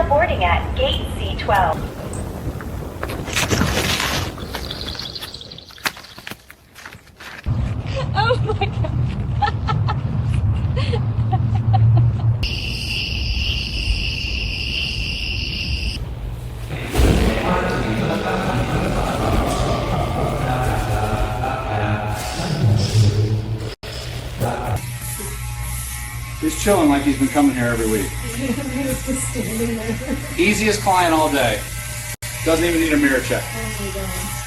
now boarding at gate C12. Oh my god. He's chilling like he's been coming here every week. Easiest client all day. Doesn't even need a mirror check. Oh my god.